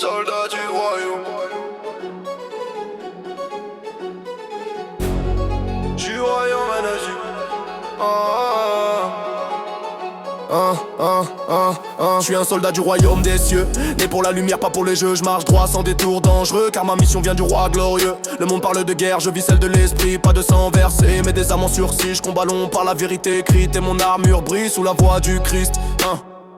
Soldat du royaume. Du royaume Anazu. Je suis un soldat du royaume des cieux, né pour la lumière, pas pour les jeux. Je marche droit sans détour dangereux, car ma mission vient du roi glorieux. Le monde parle de guerre, je vis celle de l'esprit. Pas de sang versé, mais des âmes en sursis. Je combat long par la vérité écrite, et mon armure brille sous la voix du Christ.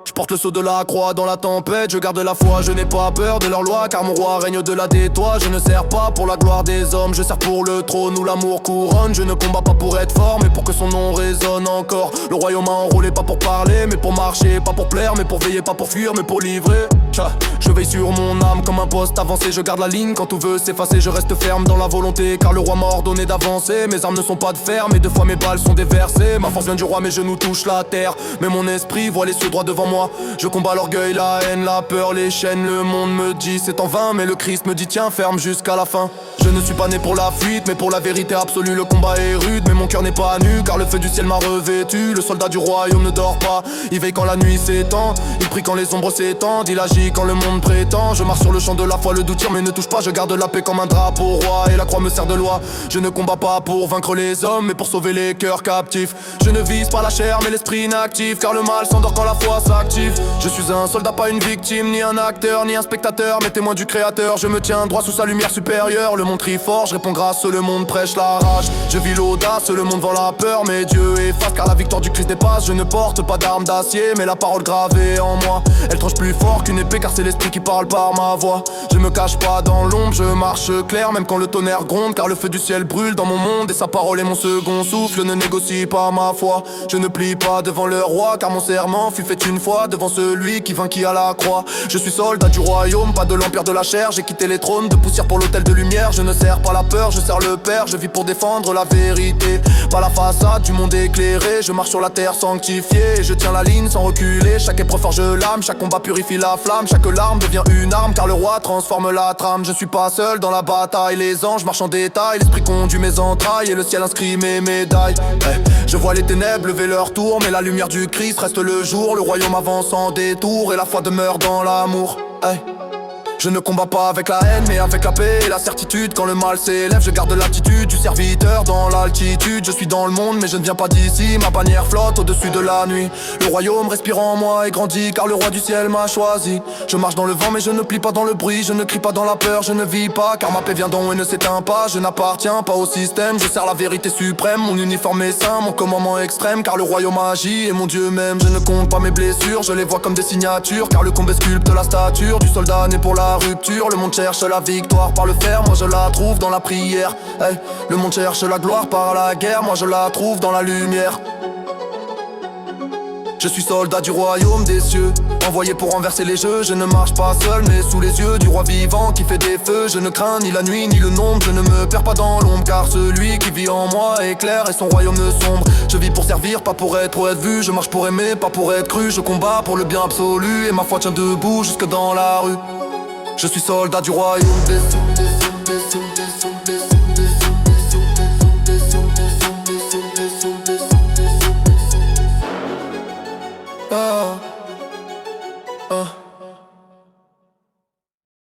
Je porte le sceau de la croix dans la tempête, je garde la foi, je n'ai pas peur de leur loi, car mon roi règne au-delà des toits. Je ne sers pas pour la gloire des hommes, je sers pour le trône où l'amour couronne. Je ne combats pas pour être fort, mais pour que son nom résonne encore. Le royaume m'a enrôlé, pas pour parler, mais pour marcher, pas pour plaire, mais pour veiller, pas pour fuir, mais pour livrer. Je veille sur mon âme comme un poste avancé, je garde la ligne quand tout veut s'effacer. Je reste ferme dans la volonté, car le roi m'a ordonné d'avancer. Mes armes ne sont pas de fer, mais deux fois mes balles sont déversées. Ma force vient du roi, mes genoux touchent la terre, mais mon esprit voit les cieux droit devant moi. Je combats l'orgueil, la haine, la peur, les chaînes. Le monde me dit c'est en vain, mais le Christ me dit tiens, ferme jusqu'à la fin. Je ne suis pas né pour la fuite, mais pour la vérité absolue. Le combat est rude, mais mon cœur n'est pas nu, car le feu du ciel m'a revêtu. Le soldat du royaume ne dort pas, il veille quand la nuit s'étend. Il prie quand les ombres s'étendent, il agit quand le monde prétend. Je marche sur le champ de la foi, le doute tire mais ne touche pas. Je garde la paix comme un drapeau roi, et la croix me sert de loi. Je ne combats pas pour vaincre les hommes, mais pour sauver les cœurs captifs. Je ne vise pas la chair, mais l'esprit inactif, car le mal s'endort quand la foi s'active. Je suis un soldat, pas une victime, ni un acteur, ni un spectateur, mais témoin du créateur. Je me tiens droit sous sa lumière supérieure. Le monde crie fort, je réponds grâce, le monde prêche la rage. Je vis l'audace, le monde vend la peur, mais Dieu efface, car la victoire du Christ dépasse. Je ne porte pas d'armes d'acier, mais la parole gravée en moi. Elle tranche plus fort qu'une épée, car c'est l'esprit qui parle par ma voix. Je me cache pas dans l'ombre, je marche clair, même quand le tonnerre gronde, car le feu du ciel brûle dans mon monde, et sa parole est mon second souffle. Ne négocie pas ma foi, je ne plie pas devant le roi, car mon serment fut fait une fois devant celui qui vainquit à la croix. Je suis soldat du royaume, pas de l'empire de la chair. J'ai quitté les trônes de poussière pour l'autel de lumière. Je ne sers pas la peur, je sers le Père. Je vis pour défendre la vérité, pas la façade du monde éclairé. Je marche sur la terre sanctifiée, et je tiens la ligne sans reculer. Chaque épreuve forge l'âme, chaque combat purifie la flamme. Chaque larme devient une arme, car le roi transforme la trame. Je suis pas seul dans la bataille, les anges marchent en détail. L'esprit conduit mes entrailles, et le ciel inscrit mes médailles. Je vois les ténèbres lever leur tour, mais la lumière du Christ reste le jour. Le royaume avance sans détour, et la foi demeure dans l'amour. Je ne combats pas avec la haine, mais avec la paix et la certitude. Quand le mal s'élève, je garde l'attitude du serviteur dans l'altitude. Je suis dans le monde, mais je ne viens pas d'ici. Ma bannière flotte au-dessus de la nuit. Le royaume respire en moi et grandit, car le roi du ciel m'a choisi. Je marche dans le vent, mais je ne plie pas dans le bruit. Je ne crie pas dans la peur, je ne vis pas, car ma paix vient d'en haut et ne s'éteint pas. Je n'appartiens pas au système, je sers la vérité suprême. Mon uniforme est saint, mon commandement extrême, car le royaume agit et mon Dieu m'aime. Je ne compte pas mes blessures, je les vois comme des signatures, car le combat sculpte la stature du soldat né pour la rupture. Le monde cherche la victoire par le fer, moi je la trouve dans la prière. Le monde cherche la gloire par la guerre, moi je la trouve dans la lumière. Je suis soldat du royaume des cieux, envoyé pour renverser les jeux. Je ne marche pas seul, mais sous les yeux du roi vivant qui fait des feux. Je ne crains ni la nuit ni le nombre, je ne me perds pas dans l'ombre, car celui qui vit en moi est clair et son royaume ne sombre. Je vis pour servir, pas pour être vu. Je marche pour aimer, pas pour être cru. Je combats pour le bien absolu, et ma foi tient debout jusque dans la rue. Je suis soldat du royaume des cieux.